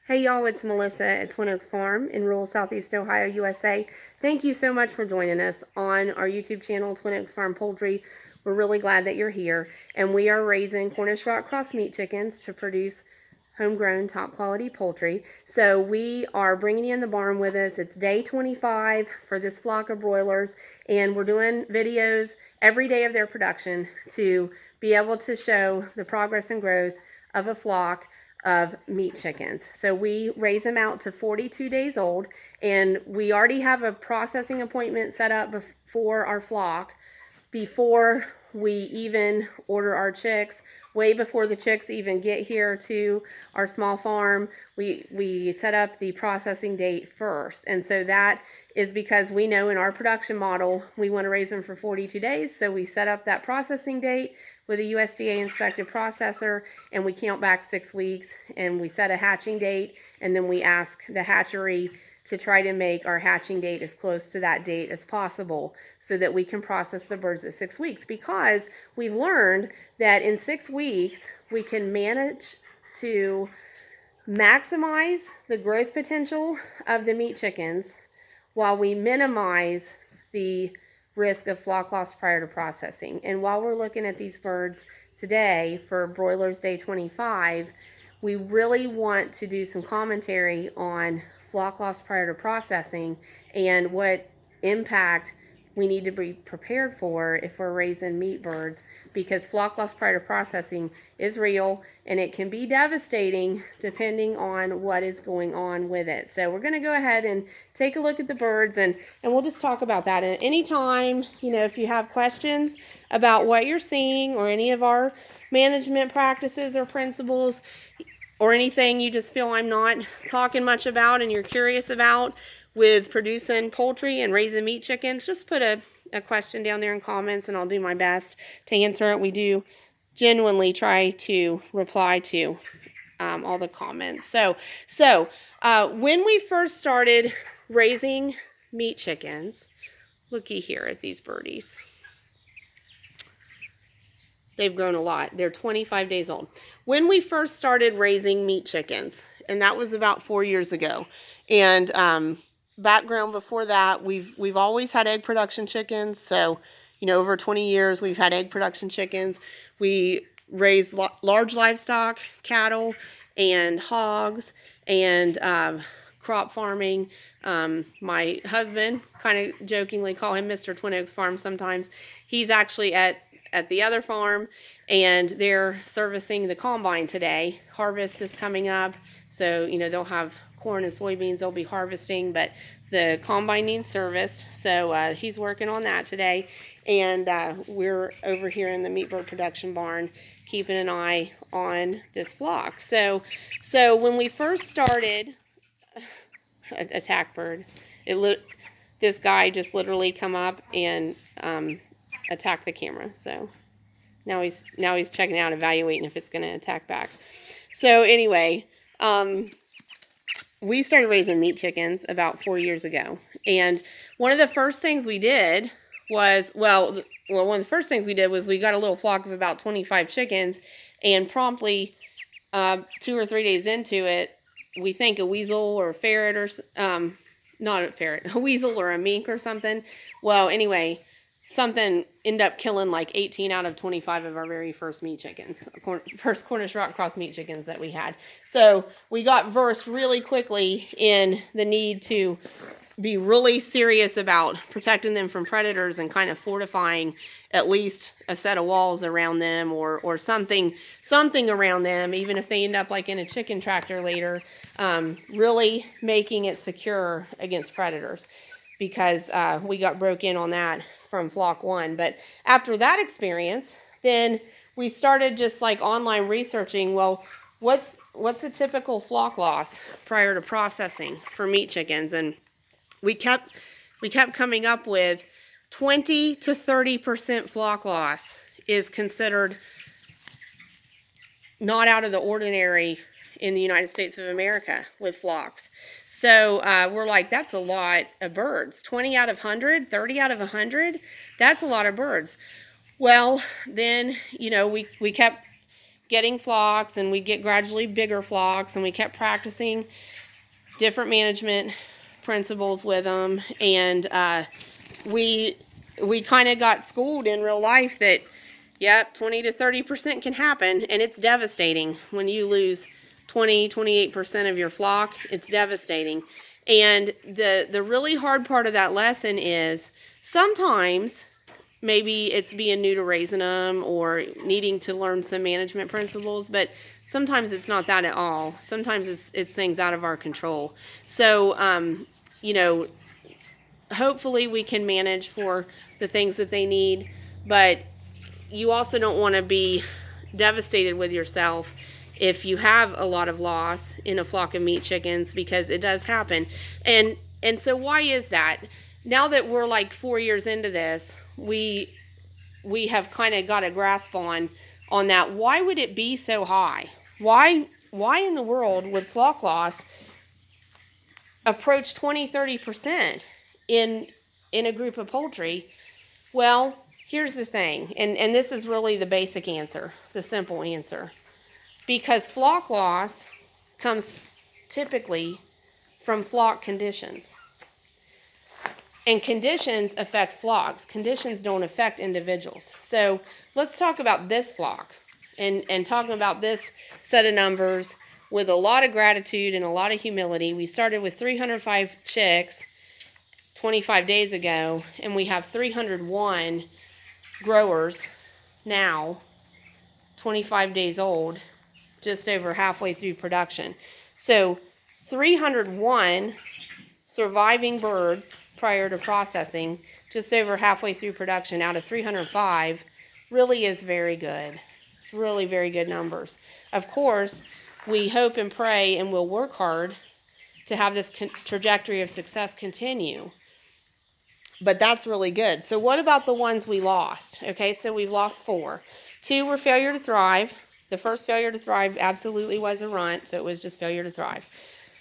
Hey y'all, it's Melissa at Twin Oaks Farm in rural Southeast Ohio, USA. Thank you so much for joining us on our YouTube channel, Twin Oaks Farm Poultry. We're really glad that you're here. And we are raising Cornish rock cross meat chickens to produce homegrown top quality poultry. So we are bringing you in the barn with us. It's day 25 for this flock of broilers, and we're doing videos every day of their production to be able to show the progress and growth of a flock of meat chickens. So we raise them out to 42 days old, and we already have a processing appointment set up for our flock before we even order our chicks. Way before the chicks even get here to our small farm, we set up the processing date first. And so that is because we know in our production model we want to raise them for 42 days. So we set up that processing date with a USDA inspected processor, and we count back 6 weeks, and we set a hatching date, and then we ask the hatchery to try to make our hatching date as close to that date as possible so that we can process the birds at 6 weeks, because we've learned that in 6 weeks we can manage to maximize the growth potential of the meat chickens while we minimize the risk of flock loss prior to processing. And while we're looking at these birds today for Broilers Day 25, we really want to do some commentary on flock loss prior to processing and what impact we need to be prepared for if we're raising meat birds, because flock loss prior to processing is real and it can be devastating depending on what is going on with it. So we're going to go ahead and take a look at the birds, and we'll just talk about that. And anytime, if you have questions about what you're seeing or any of our management practices or principles or anything you just feel I'm not talking much about and you're curious about with producing poultry and raising meat chickens, just put a question down there in comments and I'll do my best to answer it. We do genuinely try to reply to all the comments. So when we first started raising meat chickens, looky here at these birdies. They've grown a lot. They're 25 days old. When we first started raising meat chickens, and that was about 4 years ago, and background before that, we've always had egg production chickens. So, over 20 years, we've had egg production chickens. We raised large livestock, cattle, and hogs, and crop farming. My husband, kind of jokingly call him Mr. Twin Oaks Farm sometimes. He's actually at the other farm, and they're servicing the combine today. Harvest is coming up, so they'll have corn and soybeans they'll be harvesting, but the combine needs serviced, so he's working on that today. And we're over here in the meat bird production barn keeping an eye on this flock. So when we first started, attack bird, this guy just literally come up and attack the camera. So now he's checking out, evaluating if it's going to attack back. So anyway, we started raising meat chickens about 4 years ago, and one of the first things we did was one of the first things we did was we got a little flock of about 25 chickens, and promptly 2 or 3 days into it, we think a weasel or a ferret or not a ferret, a weasel or a mink or something. Well, anyway, something ended up killing like 18 out of 25 of our very first meat chickens, first Cornish rock cross meat chickens that we had. So we got versed really quickly in the need to be really serious about protecting them from predators and kind of fortifying at least a set of walls around them or something around them, even if they end up like in a chicken tractor later, really making it secure against predators, because we got broke in on that from flock 1. But after that experience, then we started just like online researching, well, what's a typical flock loss prior to processing for meat chickens? And we kept coming up with 20 to 30% flock loss is considered not out of the ordinary in the United States of America with flocks. So we're like, that's a lot of birds. 20 out of 100, 30 out of 100, that's a lot of birds. Well, then, we kept getting flocks, and we get gradually bigger flocks, and we kept practicing different management principles with them, and we kind of got schooled in real life that, yep, 20 to 30% can happen, and it's devastating when you lose 28% of your flock. It's devastating. And the really hard part of that lesson is sometimes maybe it's being new to raising them or needing to learn some management principles, but sometimes it's not that at all. Sometimes it's things out of our control. So, you know, hopefully we can manage for the things that they need, but you also don't want to be devastated with yourself if you have a lot of loss in a flock of meat chickens, because it does happen. And so why is that? Now that we're like 4 years into this, we have kind of got a grasp on that. Why would it be so high? Why in the world would flock loss approach 20-30% in a group of poultry? Well, here's the thing, and this is really the basic answer, the simple answer. Because flock loss comes typically from flock conditions. And conditions affect flocks. Conditions don't affect individuals. So let's talk about this flock and talking about this set of numbers with a lot of gratitude and a lot of humility. We started with 305 chicks 25 days ago, and we have 301 growers now, 25 days old, just over halfway through production. So 301 surviving birds prior to processing, just over halfway through production out of 305, really is very good. It's really very good numbers. Of course, we hope and pray and will work hard to have this trajectory of success continue. But that's really good. So what about the ones we lost? Okay, so we've lost 4. 2 were failure to thrive. The first failure to thrive absolutely was a runt, so it was just failure to thrive.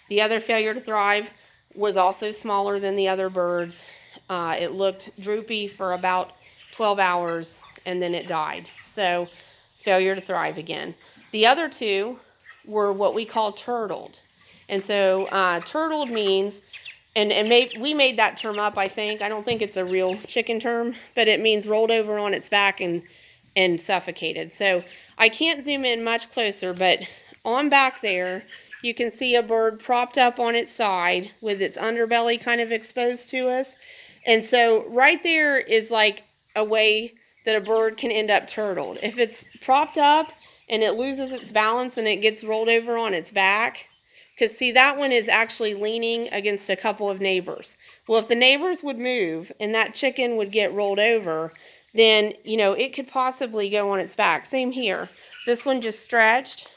The other failure to thrive was also smaller than the other birds. It looked droopy for about 12 hours, and then it died. So failure to thrive again. The other 2 were what we call turtled. And so turtled means, we made that term up, I think. I don't think it's a real chicken term, but it means rolled over on its back and suffocated. So I can't zoom in much closer, but on back there, you can see a bird propped up on its side with its underbelly kind of exposed to us. And so right there is like a way that a bird can end up turtled. If it's propped up and it loses its balance and it gets rolled over on its back, because see, that one is actually leaning against a couple of neighbors. Well, if the neighbors would move and that chicken would get rolled over, then, you know, it could possibly go on its back. Same here. This one just stretched,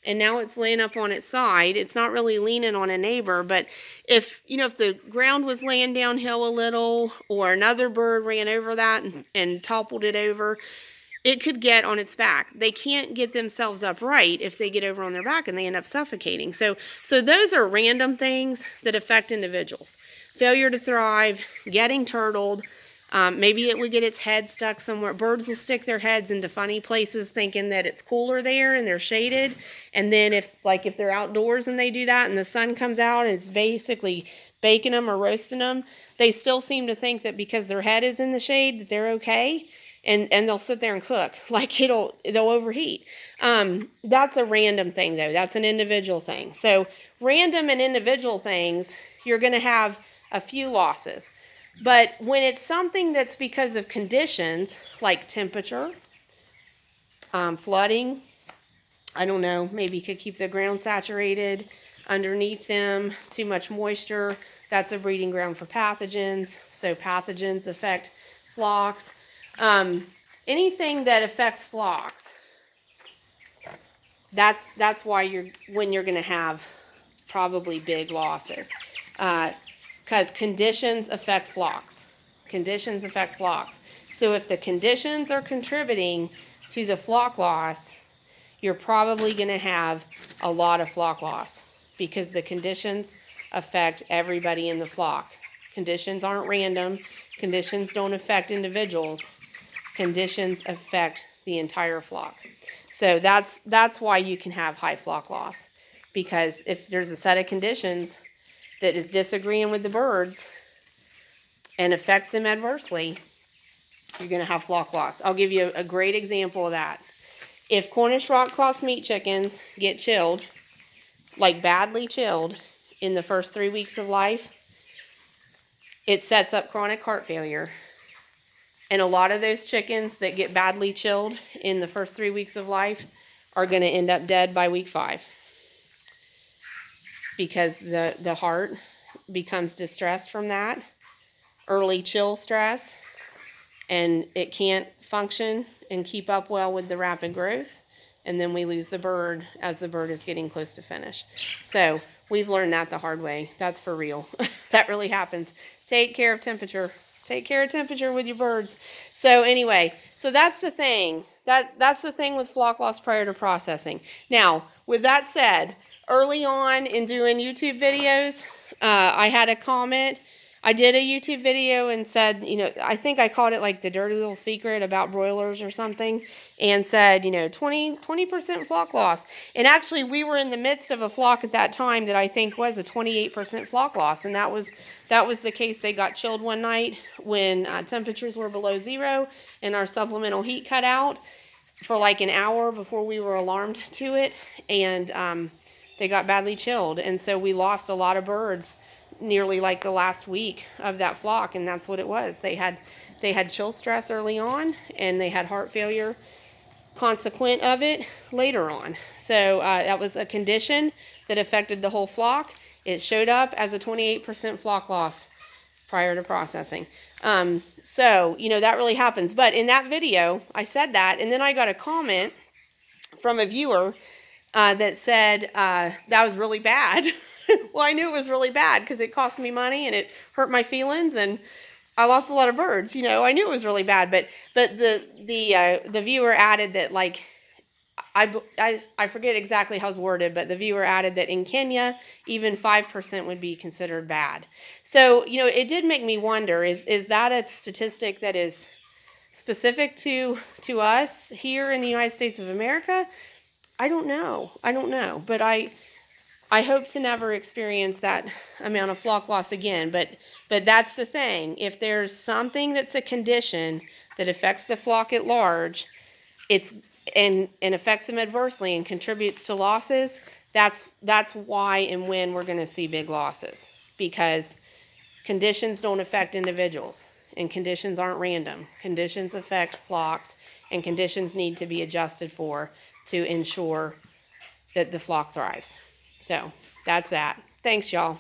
and now it's laying up on its side. It's not really leaning on a neighbor, but if the ground was laying downhill a little, or another bird ran over that and toppled it over, it could get on its back. They can't get themselves upright if they get over on their back, and they end up suffocating. So those are random things that affect individuals. Failure to thrive, getting turtled, maybe it would get its head stuck somewhere. Birds will stick their heads into funny places thinking that it's cooler there and they're shaded. And then if they're outdoors and they do that and the sun comes out and it's basically baking them or roasting them, they still seem to think that because their head is in the shade that they're okay. And they'll sit there and cook. They'll overheat. That's a random thing, though. That's an individual thing. So random and individual things, you're going to have a few losses. But when it's something that's because of conditions, like temperature, flooding, I don't know, maybe you could keep the ground saturated underneath them, too much moisture, that's a breeding ground for pathogens. So pathogens affect flocks. Anything that affects flocks, that's why you're going to have probably big losses, because conditions affect flocks. Conditions affect flocks. So if the conditions are contributing to the flock loss, you're probably going to have a lot of flock loss, because the conditions affect everybody in the flock. Conditions aren't random. Conditions don't affect individuals. Conditions affect the entire flock. So that's why you can have high flock loss, because if there's a set of conditions that is disagreeing with the birds and affects them adversely, you're going to have flock loss. I'll give you a great example of that. If Cornish rock cross meat chickens get chilled, like badly chilled, in the first 3 weeks of life, it sets up chronic heart failure. And a lot of those chickens that get badly chilled in the first 3 weeks of life are going to end up dead by week 5, because the heart becomes distressed from that early chill stress, and it can't function and keep up well with the rapid growth, and then we lose the bird as the bird is getting close to finish. So we've learned that the hard way. That's for real. That really happens. Take care of temperature. Take care of temperature with your birds. So anyway, so that's the thing. That's the thing with flock loss prior to processing. Now, with that said, early on in doing YouTube videos, I had a comment. I did a YouTube video and said, I think I called it like the dirty little secret about broilers or something, and said, 20% flock loss. And actually, we were in the midst of a flock at that time that I think was a 28% flock loss, and that was the case. They got chilled one night when temperatures were below 0, and our supplemental heat cut out for like an hour before we were alarmed to it, and they got badly chilled, and so we lost a lot of birds nearly like the last week of that flock. And that's what it was. They had chill stress early on, and they had heart failure consequent of it later on. So that was a condition that affected the whole flock. It showed up as a 28% flock loss prior to processing. So that really happens. But in that video I said that, and then I got a comment from a viewer that said that was really bad. Well, I knew it was really bad because it cost me money and it hurt my feelings, and I lost a lot of birds. I knew it was really bad, but the viewer added that, like, I forget exactly how it's worded, but the viewer added that in Kenya, even 5% would be considered bad. So it did make me wonder: is that a statistic that is specific to us here in the United States of America? I don't know, but I hope to never experience that amount of flock loss again. But that's the thing. If there's something that's a condition that affects the flock at large, and affects them adversely and contributes to losses, that's why and when we're going to see big losses. Because conditions don't affect individuals, and conditions aren't random. Conditions affect flocks, and conditions need to be adjusted for to ensure that the flock thrives. So that's that. Thanks, y'all.